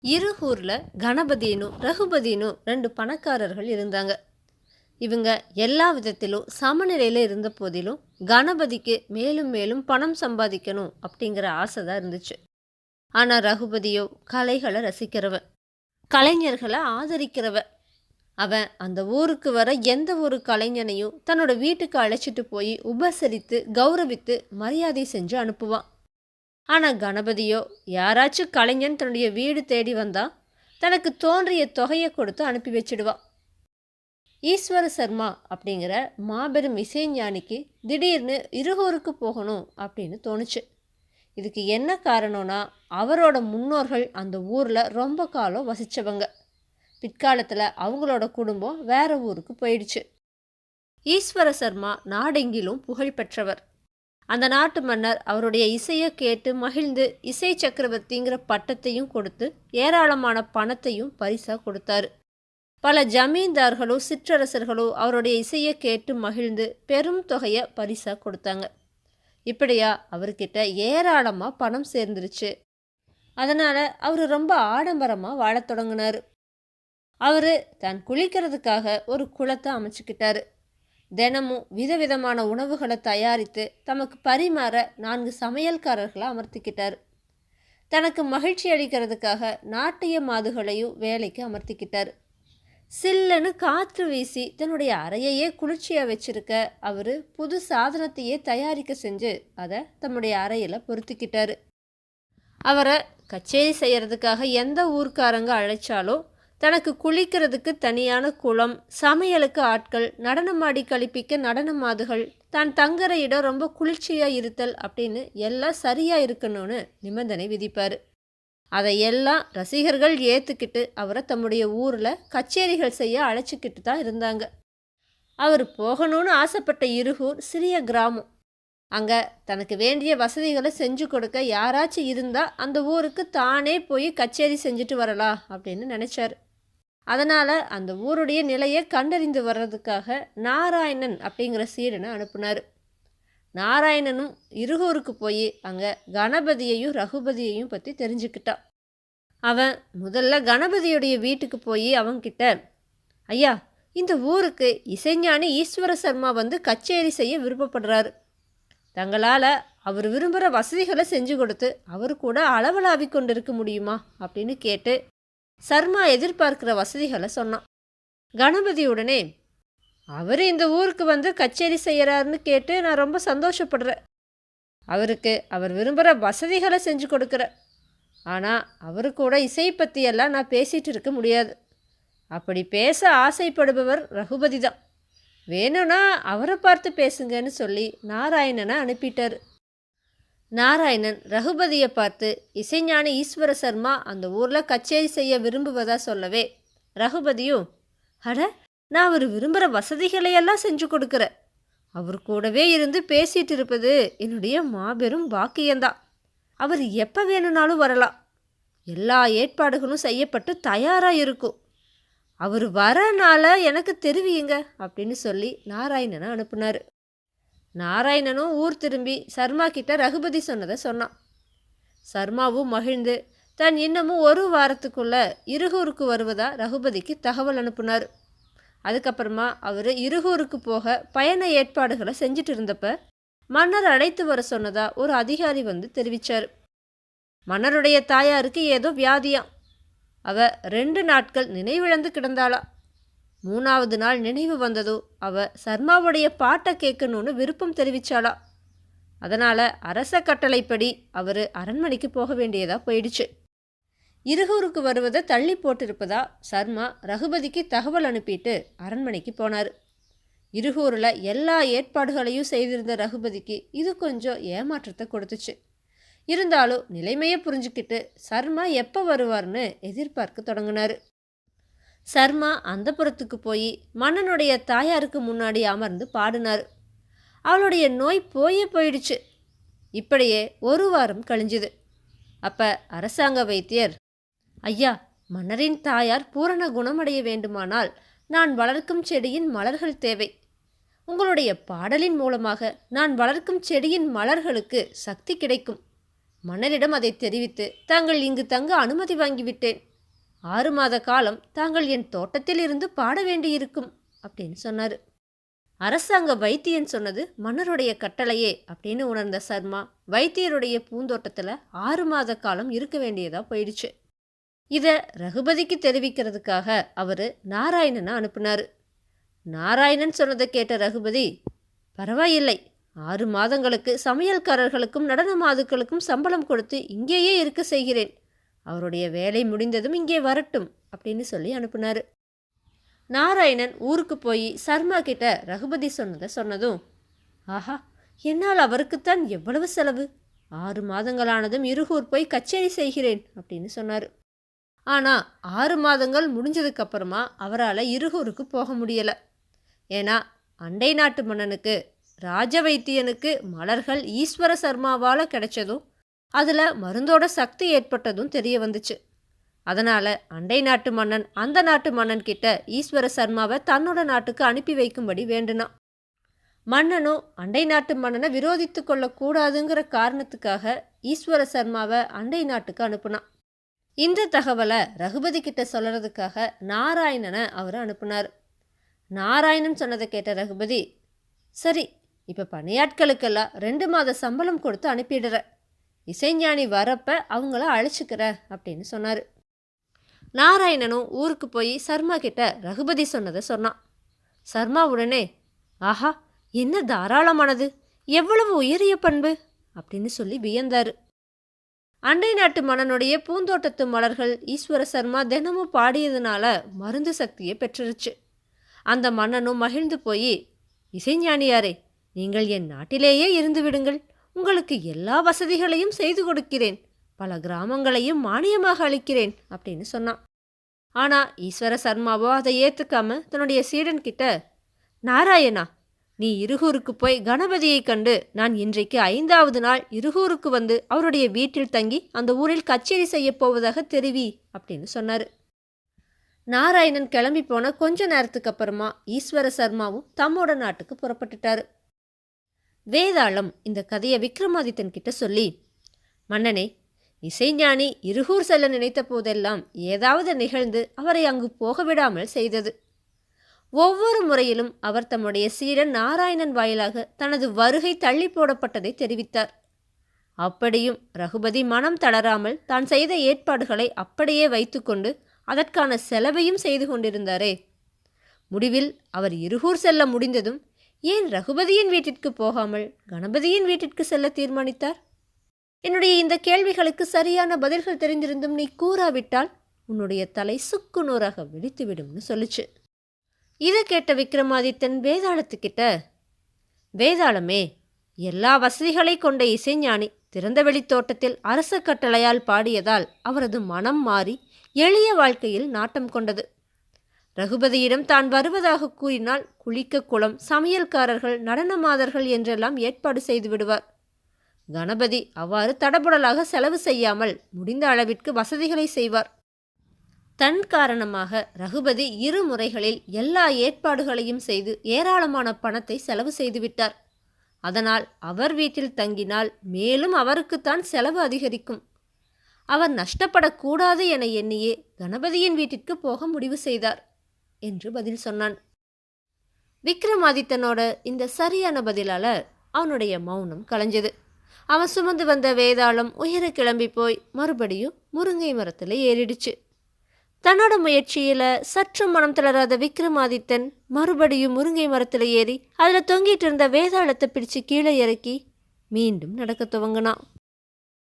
இருகூரில் கணபதினும் ரகுபதினும் ரெண்டு பணக்காரர்கள் இருந்தாங்க. இவங்க எல்லா விதத்திலும் சமநிலையில் இருந்த போதிலும் கணபதிக்கு மேலும் மேலும் பணம் சம்பாதிக்கணும் அப்படிங்கிற ஆசை தான் இருந்துச்சு. ஆனால் ரகுபதியோ கலைகளை ரசிக்கிறவன், கலைஞர்களை ஆதரிக்கிறவன். அவன் அந்த ஊருக்கு வர எந்த ஒரு கலைஞனையும் தன்னோட வீட்டுக்கு அழைச்சிட்டு போய் உபசரித்து கௌரவித்து மரியாதை செஞ்சு அனுப்புவான். ஆனால் கணபதியோ யாராச்சும் கலைஞன் தன்னுடைய வீடு தேடி வந்தா தனக்கு தோன்றிய தொகையை கொடுத்து அனுப்பி வச்சிடுவான். ஈஸ்வர சர்மா அப்படிங்கிற மாபெரும் இசைஞானிக்கு திடீர்னு இருகூருக்கு போகணும் அப்படின்னு தோணுச்சு. இதுக்கு என்ன காரணம்னா, அவரோட முன்னோர்கள் அந்த ஊரில் ரொம்ப காலம் வசித்தவங்க. பிற்காலத்தில் அவங்களோட குடும்பம் வேற ஊருக்கு போயிடுச்சு. ஈஸ்வர சர்மா நாடெங்கிலும் புகழ் பெற்றவர். அந்த நாட்டு மன்னர் அவருடைய இசையை கேட்டு மகிழ்ந்து இசை சக்கரவர்த்திங்கிற பட்டத்தையும் கொடுத்து ஏராளமான பணத்தையும் பரிசாக கொடுத்தாரு. பல ஜமீன்தார்களோ சிற்றரசர்களோ அவருடைய இசையை கேட்டு மகிழ்ந்து பெரும் தொகையை பரிசாக கொடுத்தாங்க. இப்படியா அவர்கிட்ட ஏராளமாக பணம் சேர்ந்துருச்சு. அதனால் அவர் ரொம்ப ஆடம்பரமாக வாழத் தொடங்கினார். அவர் தான் குளிக்கிறதுக்காக ஒரு குளத்தை அமைச்சுக்கிட்டாரு. தினமும் விதவிதமான உணவுகளை தயாரித்து தமக்கு பரிமாற 4 சமையல்காரர்களை அமர்த்திக்கிட்டார். தனக்கு மகிழ்ச்சி அளிக்கிறதுக்காக நாட்டிய மாதுகளையும் வேலைக்கு அமர்த்திக்கிட்டார். சில்லுன்னு காற்று வீசி தன்னுடைய அறையையே குளிர்ச்சியாக வச்சிருக்க அவர் புது சாதனத்தையே தயாரிக்க செஞ்சு அதை தன்னுடைய அறையில் பொருத்திக்கிட்டார். அவரை கச்சேரி செய்கிறதுக்காக எந்த ஊர்க்காரங்க அழைச்சாலும் தனக்கு குளிக்கிறதுக்கு தனியான குளம், சமையலுக்கு ஆட்கள், நடனமாடி கழிப்பிக்க நடன மாதுகள், தான் தங்குற இடம் ரொம்ப குளிர்ச்சியாக இருத்தல் அப்படின்னு எல்லாம் சரியாக இருக்கணும்னு நிபந்தனை விதிப்பார். அதையெல்லாம் ரசிகர்கள் ஏற்றுக்கிட்டு அவரை தம்முடைய ஊரில் கச்சேரிகள் செய்ய அழைச்சிக்கிட்டு தான் இருந்தாங்க. அவர் போகணும்னு ஆசைப்பட்ட இருகூர் சிறிய கிராமம். அங்கே தனக்கு வேண்டிய வசதிகளை செஞ்சு கொடுக்க யாராச்சும் இருந்தால் அந்த ஊருக்கு தானே போய் கச்சேரி செஞ்சுட்டு வரலாம் அப்படின்னு நினச்சார். அதனால் அந்த ஊருடைய நிலையை கண்டறிந்து வர்றதுக்காக நாராயணன் அப்படிங்கிற சீடனை அனுப்புனார். நாராயணனும் இருகூருக்கு போய் அங்கே கணபதியையும் ரகுபதியையும் பற்றி தெரிஞ்சுக்கிட்டான். அவன் முதல்ல கணபதியுடைய வீட்டுக்கு போய் அவன்கிட்ட, ஐயா, இந்த ஊருக்கு இசைஞானி ஈஸ்வர சர்மா வந்து கச்சேரி செய்ய விருப்பப்படுறாரு. தங்களால் அவர் விரும்புகிற வசதிகளை செஞ்சு கொடுத்து அவர் கூட அளவலாவி கொண்டு இருக்க முடியுமா அப்படின்னு கேட்டு சர்மா எதிர்பார்க்கிற வசதிகளை சொன்னான். கணபதி உடனே, அவர் இந்த ஊருக்கு வந்து கச்சேரி செய்கிறாருன்னு கேட்டு நான் ரொம்ப சந்தோஷப்படுறேன். அவருக்கு அவர் விரும்புகிற வசதிகளை செஞ்சு கொடுக்குற. ஆனால் அவரு கூட இசை பற்றியெல்லாம் நான் பேசிகிட்டு இருக்க முடியாது. அப்படி பேச ஆசைப்படுபவர் ரகுபதி தான். வேணும்னா அவரை பார்த்து பேசுங்கன்னு சொல்லி நாராயணனை அனுப்பிட்டார். நாராயணன் ரகுபதியை பார்த்து, இசைஞானி ஈஸ்வர சர்மா அந்த ஊரில் கச்சேரி செய்ய விரும்புவதா சொல்லவே, ரகுபதியும், அட, நான் அவர் விரும்புகிற வசதிகளையெல்லாம் செஞ்சு கொடுக்குறேன். அவர் கூடவே இருந்து பேசிகிட்டு இருப்பது என்னுடைய மாபெரும் பாக்கியந்தான். அவர் எப்போ வேணும்னாலும் வரலாம். எல்லா ஏற்பாடுகளும் செய்யப்பட்டு தயாராக இருக்கும். அவர் வரனால எனக்கு தெரிவியுங்க அப்படின்னு சொல்லி நாராயணனை அனுப்புனார். நாராயணனும் ஊர் திரும்பி சர்மா கிட்ட ரகுபதி சொன்னதை சொன்னான். சர்மாவும் மகிழ்ந்து தான் இன்னமும் 1 வாரத்துக்குள்ள இருகூருக்கு வருவதா ரகுபதிக்கு தகவல் அனுப்புனார். அதுக்கப்புறமா அவர் இருகூருக்கு போக பயண ஏற்பாடுகளை செஞ்சுட்டு இருந்தப்ப மன்னர் அழைத்து வர சொன்னதா ஒரு அதிகாரி வந்து தெரிவித்தார். மன்னருடைய தாயாருக்கு ஏதோ வியாதியாம். அவ 2 நாட்கள் நினைவிழந்து கிடந்தாளா. 3வது நாள் நினைவு வந்ததோ அவ சர்மாவுடைய பாட்டை கேட்கணும்னு விருப்பம் தெரிவித்தாளா. அதனால் அரச கட்டளைப்படி அவர் அரண்மனைக்கு போக வேண்டியதாக போயிடுச்சு. இருகூருக்கு வருவதை தள்ளி போட்டிருப்பதா சர்மா ரகுபதிக்கு தகவல் அனுப்பிட்டு அரண்மனைக்கு போனார். இருகூரில் எல்லா ஏற்பாடுகளையும் செய்திருந்த ரகுபதிக்கு இது கொஞ்சம் ஏமாற்றத்தை கொடுத்துச்சு. இருந்தாலும் நிலைமையை புரிஞ்சுக்கிட்டு சர்மா எப்போ வருவார்னு எதிர்பார்க்க தொடங்கினார். சர்மா அந்த புறத்துக்கு போய் மன்னனுடைய தாயாருக்கு முன்னாடி அமர்ந்து பாடினார். அவளுடைய நோய் போயிடுச்சு. இப்படியே 1 வாரம் கழிஞ்சுது. அப்போ அரசாங்க வைத்தியர், ஐயா, மன்னரின் தாயார் பூரண குணமடைய வேண்டுமானால் நான் வளர்க்கும் செடியின் மலர்கள் தேவை. உங்களுடைய பாடலின் மூலமாக நான் வளர்க்கும் செடியின் மலர்களுக்கு சக்தி கிடைக்கும். மன்னரிடம் அதை தெரிவித்து தாங்கள் இங்கு தங்க அனுமதி வாங்கிவிட்டேன். 6 மாத காலம் தாங்கள் என் தோட்டத்தில் இருந்து பாட வேண்டியிருக்கும் அப்படின்னு சொன்னார். அரசாங்க வைத்தியன் சொன்னது மன்னருடைய கட்டளையே அப்படின்னு உணர்ந்த சர்மா வைத்தியருடைய பூந்தோட்டத்தில் 6 மாத காலம் இருக்க வேண்டியதாக போயிடுச்சு. இதை ரகுபதிக்கு தெரிவிக்கிறதுக்காக அவர் நாராயணனை அனுப்புனார். நாராயணன் சொன்னதை கேட்ட ரகுபதி, பரவாயில்லை, 6 மாதங்களுக்கு சமையல்காரர்களுக்கும் நடன மாதுக்களுக்கும் சம்பளம் கொடுத்து இங்கேயே இருக்க செய்கிறேன். அவருடைய வேலை முடிந்ததும் இங்கே வரட்டும் அப்படின்னு சொல்லி அனுப்புனார். நாராயணன் ஊருக்கு போய் சர்மா கிட்ட ரகுபதி சொன்னதை சொன்னதும், ஆஹா, என்னால் அவருக்குத்தான் எவ்வளவு செலவு, 6 மாதங்களானதும் இருகூர் போய் கச்சேரி செய்கிறேன் அப்படின்னு சொன்னார். ஆனால் 6 மாதங்கள் முடிஞ்சதுக்கப்புறமா அவரால் இருகூருக்கு போக முடியலை. ஏன்னா அண்டை நாட்டு மன்னனுக்கு ராஜ வைத்தியனுக்கு மலர்கள் ஈஸ்வர சர்மாவால் கிடைச்சதும் அதில் மருந்தோட சக்தி ஏற்பட்டதும் தெரிய வந்துச்சு. அதனால் அண்டை நாட்டு மன்னன் அந்த நாட்டு மன்னன் கிட்ட ஈஸ்வர சர்மாவை தன்னோட நாட்டுக்கு அனுப்பி வைக்கும்படி வேண்டுனான். மன்னனும் அண்டை நாட்டு மன்னனை விரோதித்து கொள்ளக்கூடாதுங்கிற காரணத்துக்காக ஈஸ்வர சர்மாவை அண்டை நாட்டுக்கு அனுப்புனான். இந்த தகவலை ரகுபதி கிட்ட சொல்கிறதுக்காக நாராயணனை அவர் அனுப்புனார். நாராயணன் சொன்னதை கேட்ட ரகுபதி, சரி, இப்போ பணியாட்களுக்கெல்லாம் 2 மாத சம்பளம் கொடுத்து அனுப்பிடுற, இசைஞானி வரப்ப அவங்கள அழைச்சிக்கிற அப்படின்னு சொன்னார். நாராயணனும் ஊருக்கு போய் சர்மா கிட்ட ரகுபதி சொன்னதை சொன்னான். சர்மா உடனே, ஆஹா, என்ன தாராளமானது, எவ்வளவு உயரிய பண்பு அப்படின்னு சொல்லி வியந்தார். அண்டை நாட்டு மன்னனுடைய பூந்தோட்டத்து மலர்கள் ஈஸ்வர சர்மா தினமும் பாடியதுனால மருந்து சக்தியை பெற்றுருச்சு. அந்த மன்னனும் மகிழ்ந்து போய், இசைஞானியாரே, நீங்கள் என் நாட்டிலேயே இருந்து விடுங்கள், உங்களுக்கு எல்லா வசதிகளையும் செய்து கொடுக்கிறேன், பல கிராமங்களையும் மானியமாக அளிக்கிறேன் அப்படின்னு சொன்னான். ஆனால் ஈஸ்வர சர்மாவோ அதை ஏற்றுக்காம தன்னுடைய சீடன் கிட்ட, நாராயணா, நீ இருகூருக்கு போய் கணபதியை கண்டு நான் இன்றைக்கு 5வது நாள் இருகூருக்கு வந்து அவருடைய வீட்டில் தங்கி அந்த ஊரில் கச்சேரி செய்ய போவதாக தெரிவி அப்படின்னு சொன்னார். நாராயணன் கிளம்பி போன கொஞ்ச நேரத்துக்கு அப்புறமா ஈஸ்வர சர்மாவும் தம்மோட நாட்டுக்கு புறப்பட்டுட்டாரு. வேதாளம் இந்த கதையை விக்ரமாதித்தன் கிட்ட சொல்லி, மன்னனே, இசைஞானி இருகூர் செல்ல நினைத்த போதெல்லாம் ஏதாவது நிகழ்ந்து அவரை அங்கு போக விடாமல் செய்தது. ஒவ்வொரு முறையிலும் அவர் தம்முடைய சீடன் நாராயணன் வாயிலாக தனது வருகை தள்ளி போடப்பட்டதை தெரிவித்தார். அப்படியும் ரகுபதி மனம் தளராமல் தான் செய்த ஏற்பாடுகளை அப்படியே வைத்துக்கொண்டு அதற்கான செலவையும் செய்து கொண்டிருந்தாரே. முடிவில் அவர் இருகூர் செல்ல முடிந்ததும் ஏன் ரகுபதியின் வீட்டிற்கு போகாமல் கணபதியின் வீட்டிற்கு செல்ல தீர்மானித்தார்? என்னுடைய இந்த கேள்விகளுக்கு சரியான பதில்கள் தெரிந்திருந்தும் நீ கூறாவிட்டால் உன்னுடைய தலை சுக்கு நூறாக வெடித்துவிடும்னு சொல்லுச்சு. இதை கேட்ட விக்ரமாதித்தன் வேதாளத்துக்கிட்ட, வேதாளமே, எல்லா வசதிகளை கொண்ட இசைஞானி திறந்தவெளி தோட்டத்தில் அரச கட்டளையால் பாடியதால் அவரது மனம் மாறி எளிய வாழ்க்கையில் நாட்டம் கொண்டது. ரகுபதியிடம் தான் வருவதாக கூறினால் குளிக்க குளம், சமையல்காரர்கள், நடன மாதர்கள் என்றெல்லாம் ஏற்பாடு செய்து விடுவார். கணபதி அவ்வாறு தடபுடலாக செலவு செய்யாமல் முடிந்த அளவிற்கு வசதிகளை செய்வார். தன் காரணமாக ரகுபதி 2 முறைகளில் எல்லா ஏற்பாடுகளையும் செய்து ஏராளமான பணத்தை செலவு செய்துவிட்டார். அதனால் அவர் வீட்டில் தங்கினால் மேலும் அவருக்குத்தான் செலவு அதிகரிக்கும். அவர் நஷ்டப்படக்கூடாது என எண்ணியே கணபதியின் வீட்டிற்கு போக முடிவு செய்தார் என்று பதில் சொன்னான். விக்ரமாதித்தனோட இந்த சரியான பதிலால அவனுடைய மௌனம் கலைஞ்சது. அவன் சுமந்து வந்த வேதாளம் உயர கிளம்பி போய் மறுபடியும் முருங்கை மரத்தில் ஏறிடுச்சு. தன்னோட முயற்சியில் சற்று மனம் தளராத விக்ரமாதித்தன் மறுபடியும் முருங்கை மரத்தில் ஏறி அதில் தொங்கிட்டு இருந்த வேதாளத்தை பிடிச்சு கீழே இறக்கி மீண்டும் நடக்க துவங்கினான்.